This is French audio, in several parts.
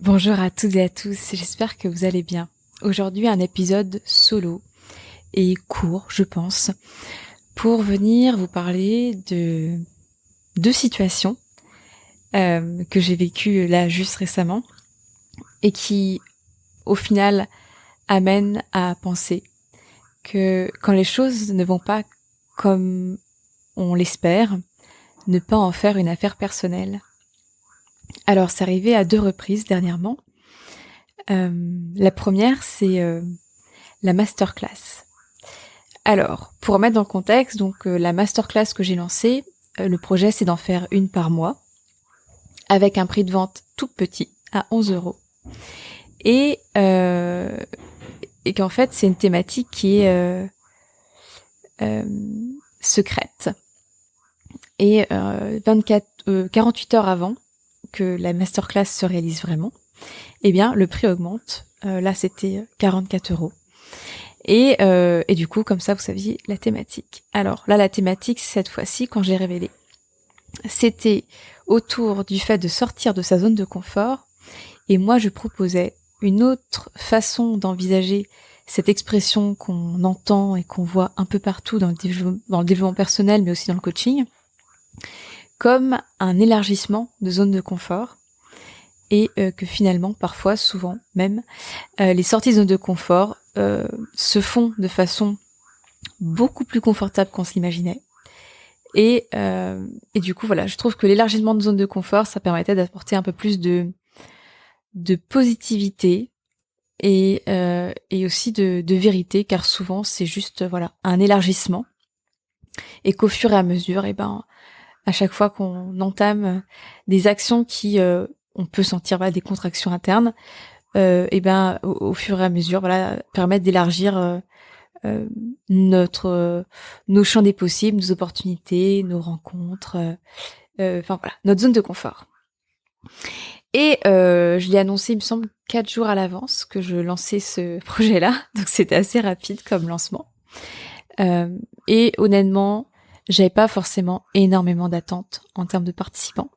Bonjour à toutes et à tous, j'espère que vous allez bien. Aujourd'hui, un épisode solo et court, je pense, pour venir vous parler de deux situations que j'ai vécues là juste récemment et qui, au final, amènent à penser que quand les choses ne vont pas comme on l'espère, ne pas en faire une affaire personnelle. Alors, c'est arrivé à 2 reprises dernièrement. La première, c'est la masterclass. Alors, pour remettre dans le contexte, donc la masterclass que j'ai lancée, le projet c'est d'en faire une par mois, avec un prix de vente tout petit, à 11 €. Et, et qu'en fait, c'est une thématique qui est euh, secrète. Et 48 heures avant que la masterclass se réalise vraiment, eh bien, le prix augmente. Là, c'était 44 €. Et du coup, comme ça, vous saviez la thématique. Alors là, la thématique, cette fois-ci, quand j'ai révélé, c'était autour du fait de sortir de sa zone de confort. Et moi, je proposais une autre façon d'envisager cette expression qu'on entend et qu'on voit un peu partout dans le développement personnel, mais aussi dans le coaching, comme un élargissement de zone de confort. Et que finalement, parfois, souvent même, les sorties de zone de confort se font de façon beaucoup plus confortable qu'on se l'imaginait. Et du coup, voilà, je trouve que l'élargissement de zone de confort, ça permettait d'apporter un peu plus de positivité et aussi de vérité, car souvent, c'est juste voilà un élargissement. Et qu'au fur et à mesure, et ben, à chaque fois qu'on entame des actions qui on peut sentir des contractions internes, et ben au fur et à mesure, voilà, permettre d'élargir nos champs des possibles, nos opportunités, nos rencontres, enfin voilà, notre zone de confort. Et je l'ai annoncé, il me semble, 4 jours à l'avance que je lançais ce projet-là, donc c'était assez rapide comme lancement. Et honnêtement, j'avais pas forcément énormément d'attentes en termes de participants.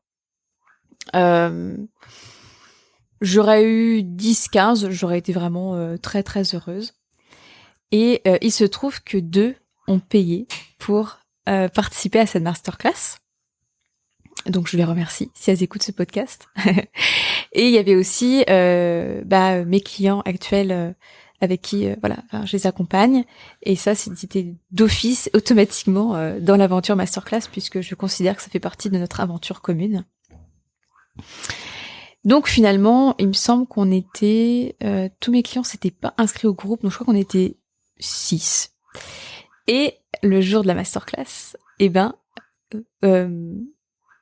J'aurais eu 10-15, j'aurais été vraiment très très heureuse. Et il se trouve que 2 ont payé pour participer à cette masterclass. Donc je les remercie si elles écoutent ce podcast. Et il y avait aussi mes clients actuels avec qui je les accompagne. Et ça, c'était d'office automatiquement dans l'aventure masterclass, puisque je considère que ça fait partie de notre aventure commune. Donc finalement, il me semble qu'on était... tous mes clients s'étaient pas inscrits au groupe, donc je crois qu'on était 6. Et le jour de la masterclass,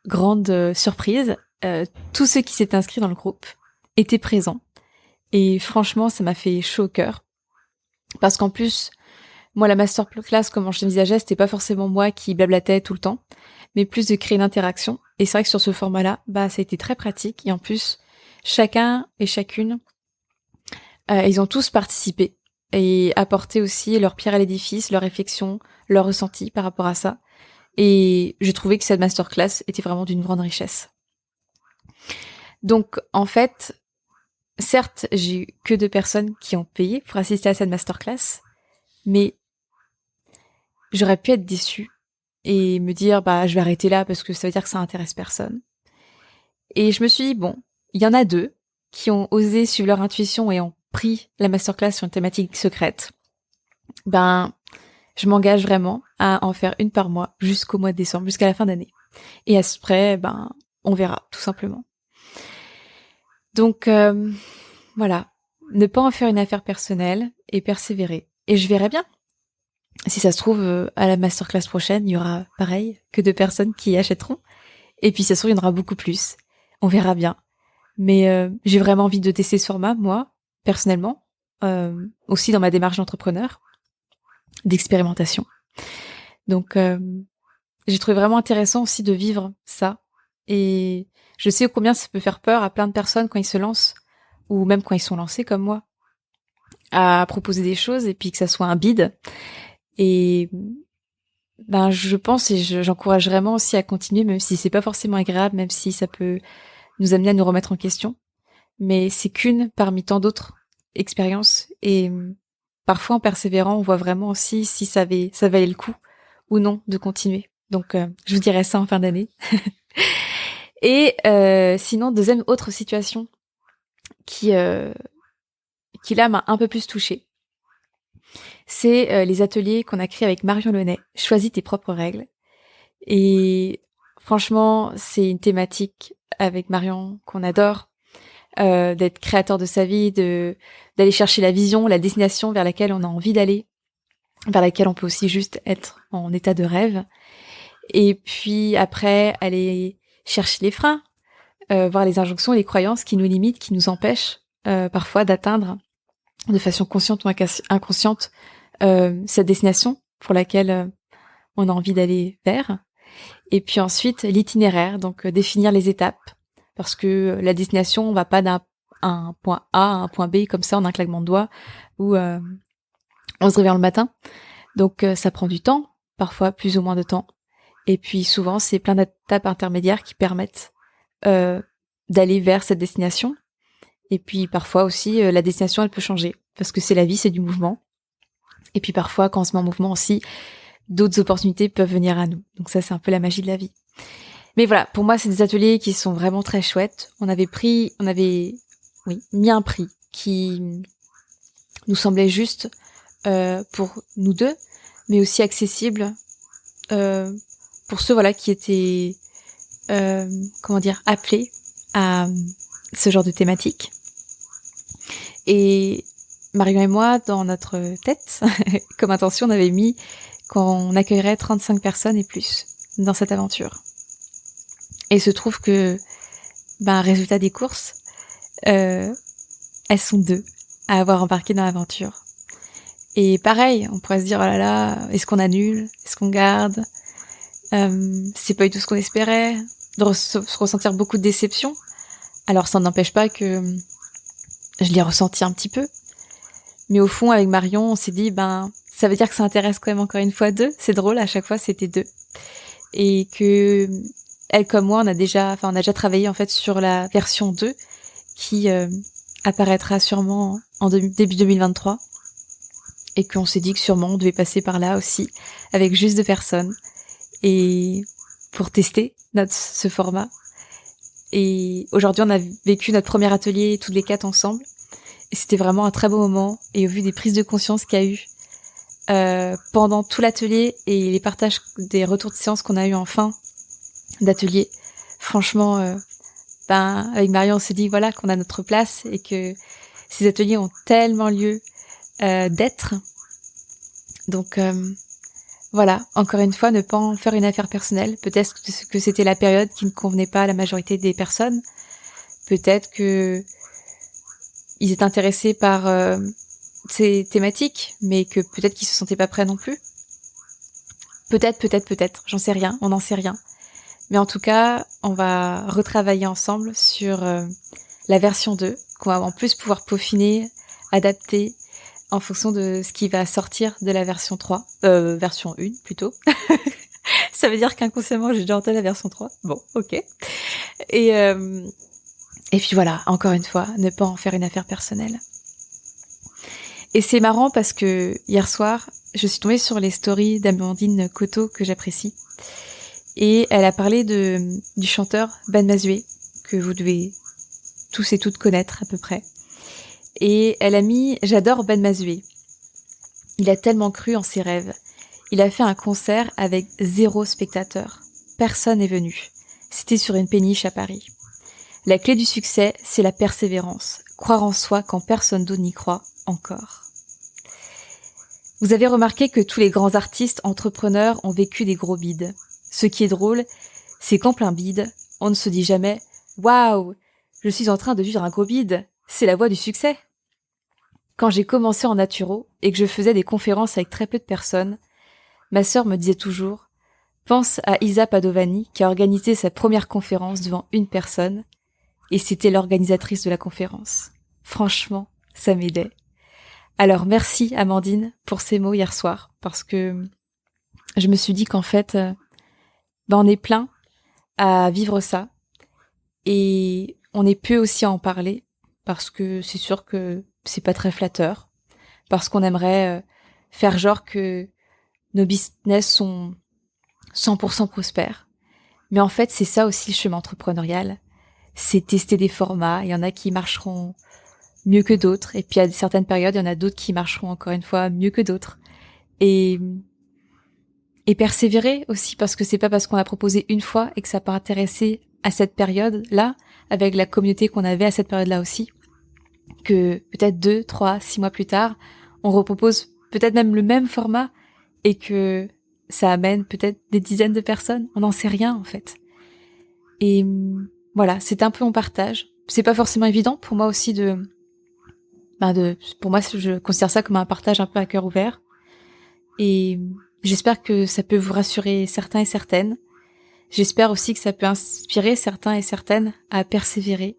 grande surprise, tous ceux qui s'étaient inscrits dans le groupe étaient présents. Et franchement, ça m'a fait chaud au cœur. Parce qu'en plus, moi, la masterclass, comment je l'envisageais, c'était pas forcément moi qui blablatais tout le temps, mais plus de créer une interaction. Et c'est vrai que sur ce format-là, ça a été très pratique. Et en plus, chacun et chacune, ils ont tous participé et apporté aussi leur pierre à l'édifice, leur réflexion, leur ressenti par rapport à ça. Et j'ai trouvé que cette masterclass était vraiment d'une grande richesse. Donc, en fait, certes, j'ai eu que 2 personnes qui ont payé pour assister à cette masterclass, mais j'aurais pu être déçue et me dire, je vais arrêter là parce que ça veut dire que ça intéresse personne. Et je me suis dit, bon, il y en a 2 qui ont osé suivre leur intuition et ont pris la masterclass sur une thématique secrète. Je m'engage vraiment à en faire une par mois jusqu'au mois de décembre, jusqu'à la fin d'année. Et après, on verra, tout simplement. Donc, voilà. Ne pas en faire une affaire personnelle et persévérer. Et je verrai bien. Si ça se trouve, à la masterclass prochaine, il y aura, pareil, que 2 personnes qui achèteront. Et puis, ça se trouve, il y en aura beaucoup plus. On verra bien. Mais j'ai vraiment envie de tester ce format, moi, personnellement. Aussi dans ma démarche d'entrepreneur, d'expérimentation. Donc, j'ai trouvé vraiment intéressant aussi de vivre ça. Et je sais combien ça peut faire peur à plein de personnes quand ils se lancent, ou même quand ils sont lancés comme moi, à proposer des choses et puis que ça soit un bide. Et je pense et j'encourage vraiment aussi à continuer, même si c'est pas forcément agréable, même si ça peut nous amener à nous remettre en question. mais c'est qu'une parmi tant d'autres expériences. Et parfois, en persévérant, on voit vraiment aussi si ça valait le coup ou non de continuer. Donc, je vous dirai ça en fin d'année. Et sinon, deuxième autre situation qui là m'a un peu plus touchée, c'est les ateliers qu'on a créés avec Marion Launay. Choisis tes propres règles. Et franchement, c'est une thématique avec Marion qu'on adore, d'être créateur de sa vie, d'aller chercher la vision, la destination vers laquelle on a envie d'aller, vers laquelle on peut aussi juste être en état de rêve. Et puis après, aller chercher les freins, voir les injonctions et les croyances qui nous limitent, qui nous empêchent parfois d'atteindre de façon consciente ou inconsciente cette destination pour laquelle on a envie d'aller vers. Et puis ensuite, l'itinéraire, donc définir les étapes, parce que la destination, on va pas d'un point A à un point B comme ça en un claquement de doigts, ou on se réveille le matin. Donc ça prend du temps, parfois plus ou moins de temps. Et puis souvent, c'est plein d'étapes intermédiaires qui permettent d'aller vers cette destination. Et puis parfois aussi, la destination, elle peut changer, parce que c'est la vie, c'est du mouvement. Et puis parfois, quand on se met en mouvement aussi, d'autres opportunités peuvent venir à nous. Donc ça, c'est un peu la magie de la vie. Mais voilà, pour moi, c'est des ateliers qui sont vraiment très chouettes. On avait mis un prix qui nous semblait juste pour nous deux, mais aussi accessible pour ceux qui étaient appelés à ce genre de thématique. Et Marion et moi, dans notre tête, comme intention, on avait mis qu'on accueillerait 35 personnes et plus dans cette aventure. Et il se trouve que, résultat des courses, elles sont 2 à avoir embarqué dans l'aventure. Et pareil, on pourrait se dire, oh là là, est-ce qu'on annule? Est-ce qu'on garde? C'est pas du tout ce qu'on espérait, de se ressentir beaucoup de déception. Alors ça n'empêche pas que je l'ai ressenti un petit peu. Mais au fond, avec Marion, on s'est dit, ça veut dire que ça intéresse quand même encore une fois 2. C'est drôle, à chaque fois, c'était 2. Et que, elle comme moi, on a déjà travaillé, en fait, sur la version 2, qui apparaîtra sûrement en début 2023. Et qu'on s'est dit que sûrement, on devait passer par là aussi, avec juste 2 personnes. Et pour tester ce format. Et aujourd'hui, on a vécu notre premier atelier, toutes les 4 ensemble. Et c'était vraiment un très beau moment. Et au vu des prises de conscience qu'il y a eu pendant tout l'atelier et les partages des retours de séance qu'on a eu en fin d'atelier, franchement, avec Marion, on s'est dit qu'on a notre place et que ces ateliers ont tellement lieu d'être. Donc encore une fois, ne pas en faire une affaire personnelle. Peut-être que c'était la période qui ne convenait pas à la majorité des personnes. Peut-être que ils étaient intéressés par ces thématiques, mais que peut-être qu'ils se sentaient pas prêts non plus. Peut-être, j'en sais rien, on n'en sait rien. Mais en tout cas, on va retravailler ensemble sur la version 2, qu'on va en plus pouvoir peaufiner, adapter en fonction de ce qui va sortir de la version 3, version 1 plutôt. Ça veut dire qu'inconsciemment, j'ai déjà en tête la version 3. Bon, ok. Et puis voilà, encore une fois, ne pas en faire une affaire personnelle. Et c'est marrant parce que hier soir, je suis tombée sur les stories d'Amandine Coteau que j'apprécie. Et elle a parlé du chanteur Ben Mazué, que vous devez tous et toutes connaître à peu près. Et elle a mis « J'adore Ben Mazué. Il a tellement cru en ses rêves. Il a fait un concert avec 0 spectateur. Personne n'est venu. C'était sur une péniche à Paris. La clé du succès, c'est la persévérance. Croire en soi quand personne d'autre n'y croit encore. » Vous avez remarqué que tous les grands artistes entrepreneurs ont vécu des gros bides. Ce qui est drôle, c'est qu'en plein bide, on ne se dit jamais « Waouh, je suis en train de vivre un gros bide, c'est la voie du succès !» Quand j'ai commencé en naturo et que je faisais des conférences avec très peu de personnes, ma sœur me disait toujours « Pense à Isa Padovani qui a organisé sa première conférence devant 1 personne et c'était l'organisatrice de la conférence. Franchement, ça m'aidait. » Alors merci Amandine pour ces mots hier soir, parce que je me suis dit qu'en fait, on est plein à vivre ça, et on est peu aussi à en parler, parce que c'est sûr que c'est pas très flatteur, parce qu'on aimerait faire genre que nos business sont 100% prospères. Mais en fait, c'est ça aussi le chemin entrepreneurial. C'est tester des formats. Il y en a qui marcheront mieux que d'autres. Et puis à certaines périodes, il y en a d'autres qui marcheront encore une fois mieux que d'autres. Et persévérer aussi, parce que c'est pas parce qu'on a proposé une fois et que ça n'a pas intéressé à cette période-là, avec la communauté qu'on avait à cette période-là aussi, que peut-être 2, 3, 6 mois plus tard, on repropose peut-être même le même format et que ça amène peut-être des dizaines de personnes. On n'en sait rien, en fait. Et voilà, c'est un peu mon partage. C'est pas forcément évident pour moi aussi pour moi, je considère ça comme un partage un peu à cœur ouvert. Et j'espère que ça peut vous rassurer certains et certaines. J'espère aussi que ça peut inspirer certains et certaines à persévérer.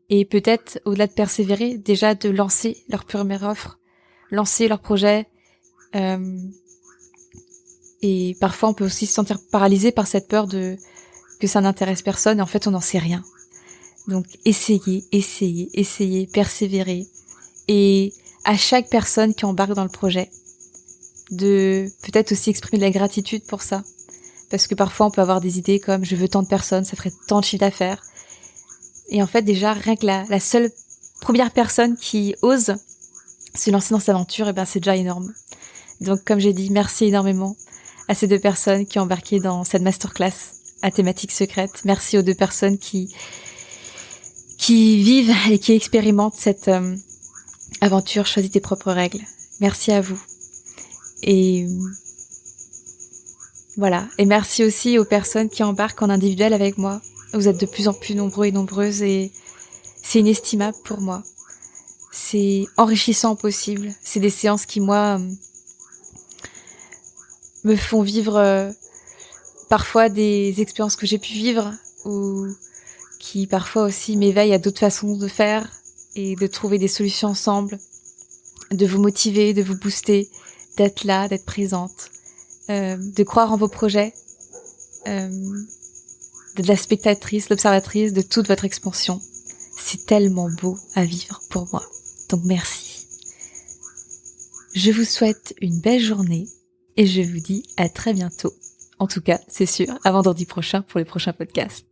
Et peut-être, au-delà de persévérer, déjà de lancer leur première offre, lancer leur projet. Et parfois, on peut aussi se sentir paralysé par cette peur que ça n'intéresse personne. Et en fait, on n'en sait rien. Donc, essayez, persévérer. Et à chaque personne qui embarque dans le projet, de peut-être aussi exprimer de la gratitude pour ça. Parce que parfois, on peut avoir des idées comme « je veux tant de personnes, ça ferait tant de chiffre d'affaires ». Et en fait, déjà, rien que la seule première personne qui ose se lancer dans cette aventure, c'est déjà énorme. Donc, comme j'ai dit, merci énormément à ces 2 personnes qui ont embarqué dans cette masterclass à thématique secrète. Merci aux 2 personnes qui vivent et qui expérimentent cette aventure. Choisis tes propres règles. Merci à vous. Et voilà. Et merci aussi aux personnes qui embarquent en individuel avec moi. Vous êtes de plus en plus nombreux et nombreuses et c'est inestimable pour moi. C'est enrichissant au possible. C'est des séances qui, moi, me font vivre parfois des expériences que j'ai pu vivre ou qui parfois aussi m'éveillent à d'autres façons de faire et de trouver des solutions ensemble, de vous motiver, de vous booster, d'être là, d'être présente, de croire en vos projets, de la spectatrice, l'observatrice de toute votre expansion. C'est tellement beau à vivre pour moi. Donc merci. Je vous souhaite une belle journée et je vous dis à très bientôt. En tout cas, c'est sûr, à vendredi prochain pour les prochains podcasts.